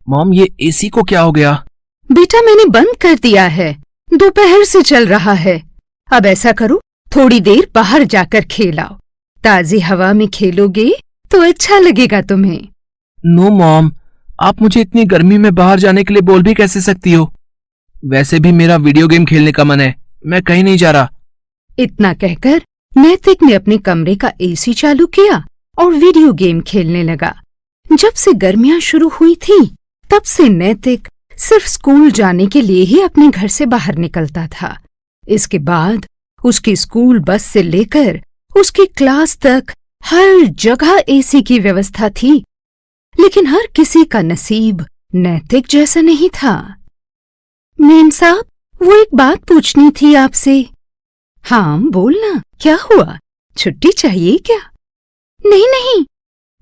Mom, ये AC को क्या हो गया? बेटा मैंने बंद कर दिया है, दोपहर से चल रहा है। अब ऐसा करो, थोड़ी देर बाहर जाकर खेलाओ। ताजी हवा में खेलोगे तो अच्छा लगेगा तुम्हें। नो मॉम, आप मुझे इतनी गर्मी में बाहर जाने के लिए बोल भी कैसे सकती हो? वैसे भी मेरा वीडियो गेम खेलने का मन है, मैं कहीं नहीं जा रहा। इतना कहकर नैतिक ने अपने कमरे का एसी चालू किया और वीडियो गेम खेलने लगा। जब से गर्मियां शुरू हुई थी तब से नैतिक सिर्फ स्कूल जाने के लिए ही अपने घर से बाहर निकलता था। इसके बाद उसकी स्कूल बस से लेकर उसकी क्लास तक हर जगह एसी की व्यवस्था थी, लेकिन हर किसी का नसीब नैतिक जैसा नहीं था। मेम साहब, वो एक बात पूछनी थी आपसे। हाँ बोलना, क्या हुआ? छुट्टी चाहिए क्या? नहीं नहीं,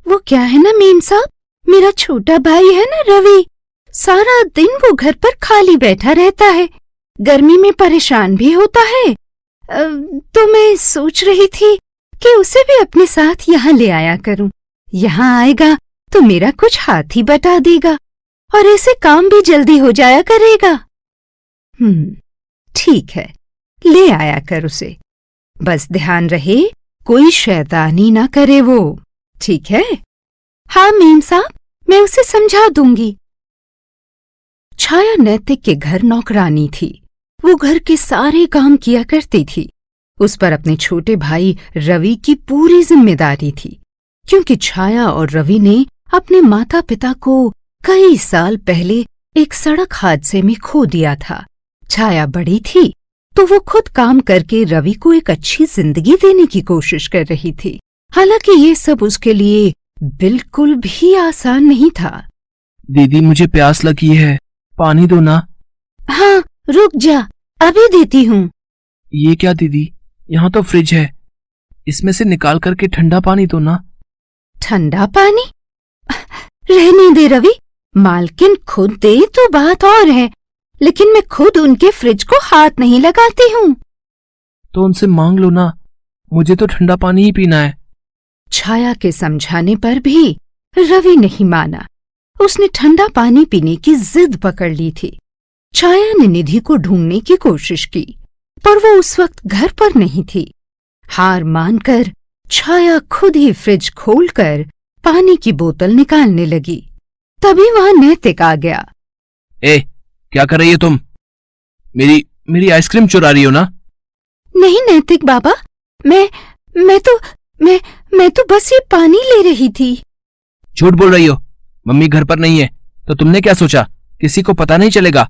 वो क्या है ना मेम साहब, मेरा छोटा भाई है ना रवि, सारा दिन वो घर पर खाली बैठा रहता है, गर्मी में परेशान भी होता है। तो मैं सोच रही थी कि उसे भी अपने साथ यहाँ ले आया करूं। यहाँ आएगा तो मेरा कुछ हाथ ही बटा देगा और ऐसे काम भी जल्दी हो जाया करेगा। ठीक है, ले आया कर उसे, बस ध्यान रहे कोई शैतानी ना करे वो, ठीक है? हाँ मेम साहब, मैं उसे समझा दूंगी। छाया नैतिक के घर नौकरानी थी। वो घर के सारे काम किया करती थी। उस पर अपने छोटे भाई रवि की पूरी जिम्मेदारी थी, क्योंकि छाया और रवि ने अपने माता पिता को कई साल पहले एक सड़क हादसे में खो दिया था। छाया बड़ी थी तो वो खुद काम करके रवि को एक अच्छी जिंदगी देने की कोशिश कर रही थी। हालांकि ये सब उसके लिए बिल्कुल भी आसान नहीं था। दीदी, मुझे प्यास लगी है, पानी दो ना। हाँ रुक जा, अभी देती हूँ। ये क्या दीदी, यहाँ तो फ्रिज है, इसमें से निकाल करके ठंडा पानी दो ना। ठंडा पानी? रहने दे रवि, मालकिन खुद दे तो बात और है, लेकिन मैं खुद उनके फ्रिज को हाथ नहीं लगाती हूँ। तो उनसे मांग लो ना, मुझे तो ठंडा पानी ही पीना है। छाया के समझाने पर भी रवि नहीं माना। उसने ठंडा पानी पीने की जिद पकड़ ली थी। छाया ने निधि को ढूंढने की कोशिश की, पर वो उस वक्त घर पर नहीं थी। हार मानकर छाया खुद ही फ्रिज खोलकर पानी की बोतल निकालने लगी। तभी वहां नैतिक आ गया। ए, क्या कर रही हो तुम? मेरी आइसक्रीम चुरा रही हो ना? नहीं नैतिक बाबा, मैं तो बस ये पानी ले रही थी। झूठ बोल रही हो, मम्मी घर पर नहीं है तो तुमने क्या सोचा किसी को पता नहीं चलेगा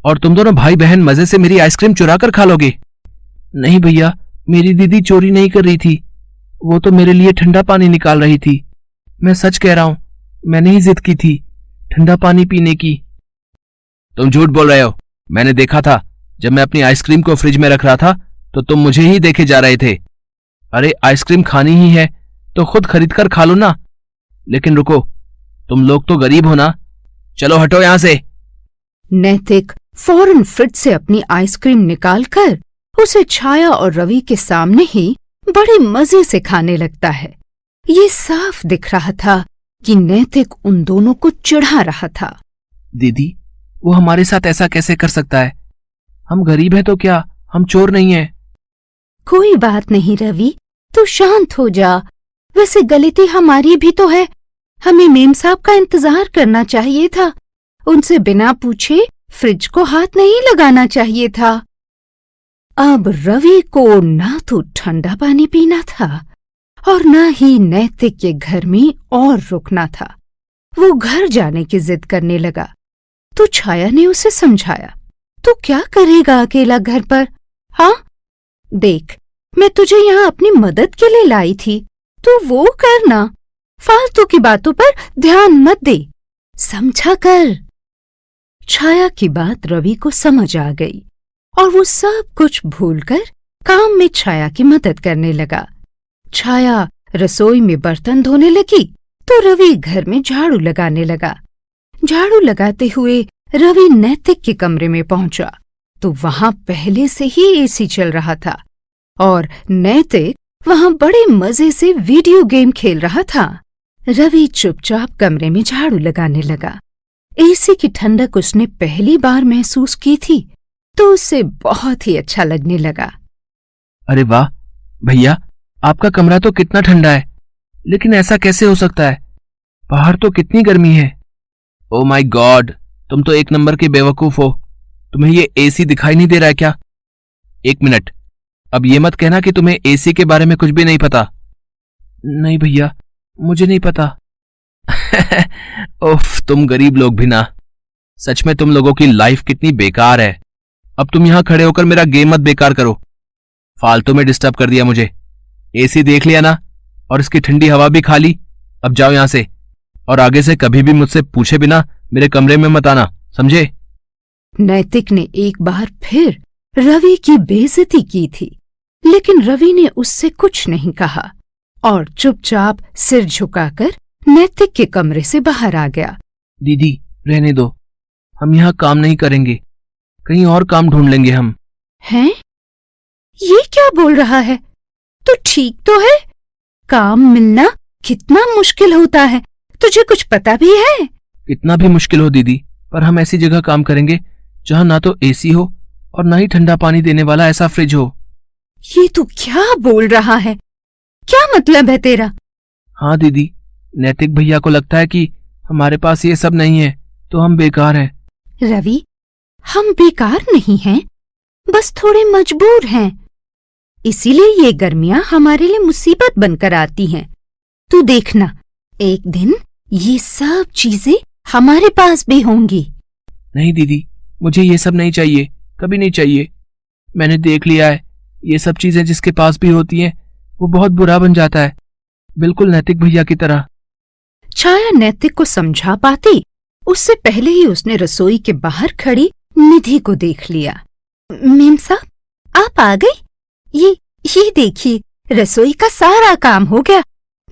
और तुम दोनों भाई बहन मजे से मेरी आइसक्रीम चुरा कर खा लोगे? नहीं भैया, मेरी दीदी चोरी नहीं कर रही थी, वो तो मेरे लिए ठंडा पानी निकाल रही थी। मैं सच कह रहा हूं, मैंने ही जिद की थी ठंडा पानी पीने की। तुम झूठ बोल रहे हो, मैंने देखा था जब मैं अपनी आइसक्रीम को फ्रिज में रख रहा था तो तुम मुझे ही देखे जा रहे थे। अरे आइसक्रीम खानी ही है तो खुद खरीद कर खा लो ना। लेकिन रुको, तुम लोग तो गरीब हो ना, चलो हटो यहां से। नैतिक फौरन फ्रिज से अपनी आइसक्रीम निकालकर उसे छाया और रवि के सामने ही बड़े मजे से खाने लगता है। ये साफ दिख रहा था कि नैतिक उन दोनों को चिढ़ा रहा था। दीदी, वो हमारे साथ ऐसा कैसे कर सकता है? हम गरीब हैं तो क्या, हम चोर नहीं हैं। कोई बात नहीं रवि, तू शांत हो जा। वैसे गलती हमारी भी तो है, हमें मेम साहब का इंतजार करना चाहिए था। उनसे बिना पूछे फ्रिज को हाथ नहीं लगाना चाहिए था। अब रवि को ना तो ठंडा पानी पीना था और ना ही नैतिक के घर में और रुकना था। वो घर जाने की जिद करने लगा तो छाया ने उसे समझाया, तू क्या करेगा अकेला घर पर? हाँ देख, मैं तुझे यहाँ अपनी मदद के लिए लाई थी, तू वो करना, फालतू की बातों पर ध्यान मत दे, समझा कर। छाया की बात रवि को समझ आ गई और वो सब कुछ भूलकर काम में छाया की मदद करने लगा। छाया रसोई में बर्तन धोने लगी तो रवि घर में झाड़ू लगाने लगा। झाड़ू लगाते हुए रवि नैतिक के कमरे में पहुंचा तो वहां पहले से ही एसी चल रहा था और नैतिक वहां बड़े मजे से वीडियो गेम खेल रहा था। रवि चुपचाप कमरे में झाड़ू लगाने लगा। एसी की ठंडक उसने पहली बार महसूस की थी तो उसे बहुत ही अच्छा लगने लगा। अरे वाह भैया, आपका कमरा तो कितना ठंडा है, लेकिन ऐसा कैसे हो सकता है? बाहर तो कितनी गर्मी है। ओ माय गॉड, तुम तो एक नंबर के बेवकूफ हो। तुम्हें ये एसी दिखाई नहीं दे रहा है क्या? एक मिनट, अब ये मत कहना कि तुम्हें एसी के बारे में कुछ भी नहीं पता। नहीं भैया, मुझे नहीं पता। उफ, तुम गरीब लोग भी ना। सच में तुम लोगों की लाइफ कितनी बेकार है। अब तुम यहां खड़े होकर मेरा गेम मत बेकार करो। फालतू में डिस्टर्ब कर दिया मुझे। एसी देख लिया ना, और इसकी ठंडी हवा भी खा ली। अब जाओ यहां से, और आगे से कभी भी मुझसे पूछे बिना मेरे कमरे में मत आना, समझे? नैतिक ने एक बार फिर रवि की बेइज्जती की थी, लेकिन रवि ने उससे कुछ नहीं कहा और चुपचाप सिर झुकाकर नैतिक के कमरे से बाहर आ गया। दीदी रहने दो, हम यहाँ काम नहीं करेंगे, कहीं और काम ढूंढ लेंगे हम। हैं? ये क्या बोल रहा है? तो ठीक तो है, काम मिलना कितना मुश्किल होता है, तुझे कुछ पता भी है? कितना भी मुश्किल हो दीदी, पर हम ऐसी जगह काम करेंगे जहाँ ना तो एसी हो और ना ही ठंडा पानी देने वाला ऐसा फ्रिज हो। ये तू क्या बोल रहा है? क्या मतलब है तेरा? हाँ दीदी, नैतिक भैया को लगता है कि हमारे पास ये सब नहीं है तो हम बेकार हैं। रवि, हम बेकार नहीं हैं, बस थोड़े मजबूर हैं। इसीलिए ये गर्मियां हमारे लिए मुसीबत बनकर आती हैं। तू देखना, एक दिन ये सब चीजें हमारे पास भी होंगी। नहीं दीदी, मुझे ये सब नहीं चाहिए, कभी नहीं चाहिए। मैंने देख लिया है, ये सब चीजें जिसके पास भी होती हैं वो बहुत बुरा बन जाता है, बिल्कुल नैतिक भैया की तरह। छाया नैतिक को समझा पाती उससे पहले ही उसने रसोई के बाहर खड़ी निधि को देख लिया। मेम साहब, आप आ गई? ये देखिए, रसोई का सारा काम हो गया।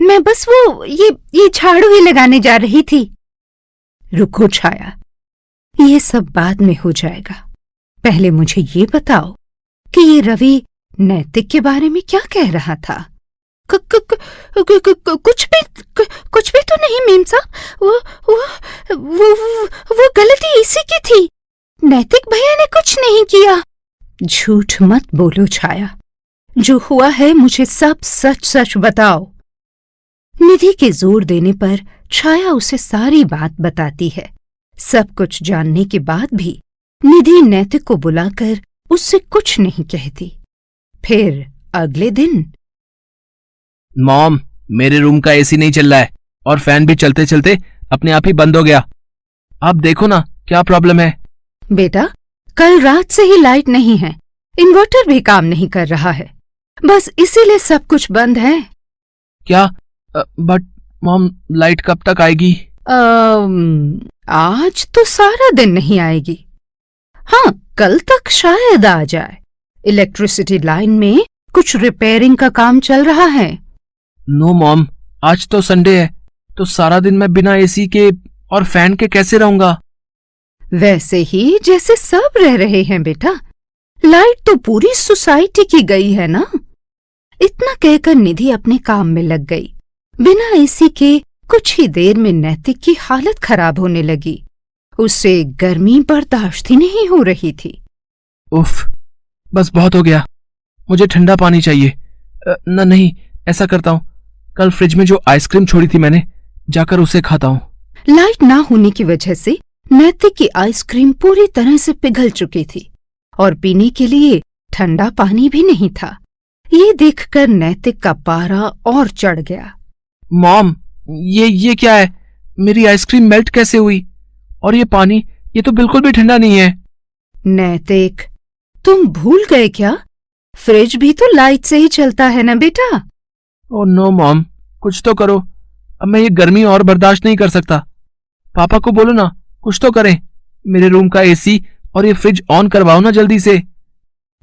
मैं बस ये झाड़ू ही लगाने जा रही थी। रुको छाया, ये सब बाद में हो जाएगा। पहले मुझे ये बताओ कि ये रवि नैतिक के बारे में क्या कह रहा था? कुछ भी तो नहीं मेम साहब। वो गलती इसी की थी। नैतिक भैया ने कुछ नहीं किया। झूठ मत बोलो छाया, जो हुआ है मुझे सब सच सच बताओ। निधि के जोर देने पर छाया उसे सारी बात बताती है। सब कुछ जानने के बाद भी निधि नैतिक को बुलाकर उससे कुछ नहीं कहती। फिर अगले दिन, मॉम, मेरे रूम का एसी नहीं चल रहा है और फैन भी चलते चलते अपने आप ही बंद हो गया। आप देखो ना क्या प्रॉब्लम है। बेटा, कल रात से ही लाइट नहीं है, इन्वर्टर भी काम नहीं कर रहा है, बस इसीलिए सब कुछ बंद है। क्या? बट मॉम, लाइट कब तक आएगी? आज तो सारा दिन नहीं आएगी। हाँ, कल तक शायद आ जाए। इलेक्ट्रिसिटी लाइन में कुछ रिपेयरिंग का काम चल रहा है। नो मॉम, आज तो संडे है, तो सारा दिन मैं बिना एसी के और फैन के कैसे रहूंगा? वैसे ही जैसे सब रह रहे हैं बेटा। लाइट तो पूरी सोसाइटी की गई है ना। इतना कहकर निधि अपने काम में लग गई। बिना एसी के कुछ ही देर में नैतिक की हालत खराब होने लगी। उसे गर्मी बर्दाश्त ही नहीं हो रही थी। उफ, बस बहुत हो गया, मुझे ठंडा पानी चाहिए। नहीं, ऐसा करता हूँ, कल फ्रिज में जो आइसक्रीम छोड़ी थी मैंने, जाकर उसे खाता हूँ। लाइट ना होने की वजह से नैतिक की आइसक्रीम पूरी तरह से पिघल चुकी थी और पीने के लिए ठंडा पानी भी नहीं था। ये देखकर नैतिक का पारा और चढ़ गया। मॉम, ये क्या है? मेरी आइसक्रीम मेल्ट कैसे हुई? और ये पानी, ये तो बिल्कुल भी ठंडा नहीं है। नैतिक, तुम भूल गए क्या? फ्रिज भी तो लाइट से ही चलता है ना बेटा। ओह नो मॉम, कुछ तो करो, अब मैं ये गर्मी और बर्दाश्त नहीं कर सकता। पापा को बोलो ना, कुछ तो करें, मेरे रूम का एसी और ये फ्रिज ऑन करवाओ ना जल्दी से।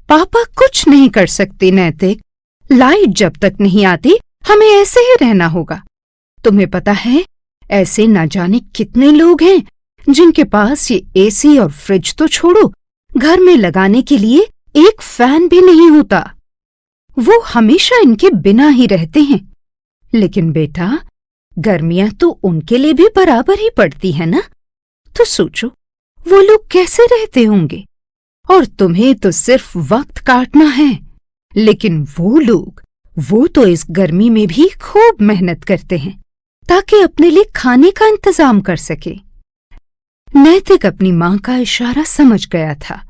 पापा कुछ नहीं कर सकते नैतिक। लाइट जब तक नहीं आती हमें ऐसे ही रहना होगा। तुम्हें पता है, ऐसे न जाने कितने लोग हैं जिनके पास ये एसी और फ्रिज तो छोड़ो, घर में लगाने के लिए एक फैन भी नहीं होता। वो हमेशा इनके बिना ही रहते हैं। लेकिन बेटा, गर्मियां तो उनके लिए भी बराबर ही पड़ती है ना। तो सोचो वो लोग कैसे रहते होंगे। और तुम्हें तो सिर्फ वक्त काटना है, लेकिन वो तो इस गर्मी में भी खूब मेहनत करते हैं ताकि अपने लिए खाने का इंतजाम कर सके। नैतिक अपनी मां का इशारा समझ गया था,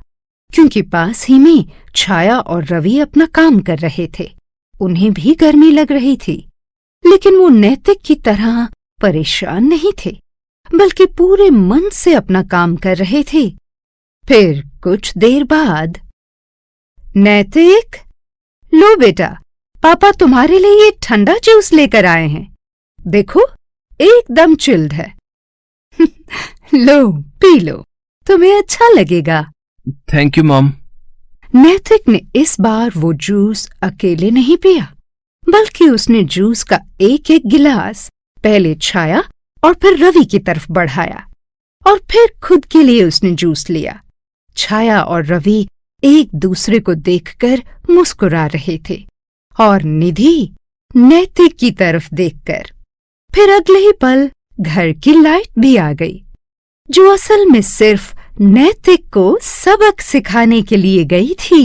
क्योंकि पास ही में छाया और रवि अपना काम कर रहे थे। उन्हें भी गर्मी लग रही थी, लेकिन वो नैतिक की तरह परेशान नहीं थे, बल्कि पूरे मन से अपना काम कर रहे थे। फिर कुछ देर बाद, नैतिक, लो बेटा, पापा तुम्हारे लिए ये ठंडा जूस लेकर आए हैं। देखो, एकदम चिल्ड है। लो, पी लो, तुम्हें अच्छा लगेगा। Thank you mom. नैतिक ने इस बार वो जूस अकेले नहीं पिया, बल्कि उसने जूस का एक एक गिलास पहले छाया और फिर रवि की तरफ बढ़ाया, और फिर खुद के लिए उसने जूस लिया। छाया और रवि एक दूसरे को देखकर मुस्कुरा रहे थे, और निधि नैतिक की तरफ देखकर। फिर अगले ही पल घर की लाइट भी आ गई, जो असल में सिर्फ नैतिक को सबक सिखाने के लिए गई थी।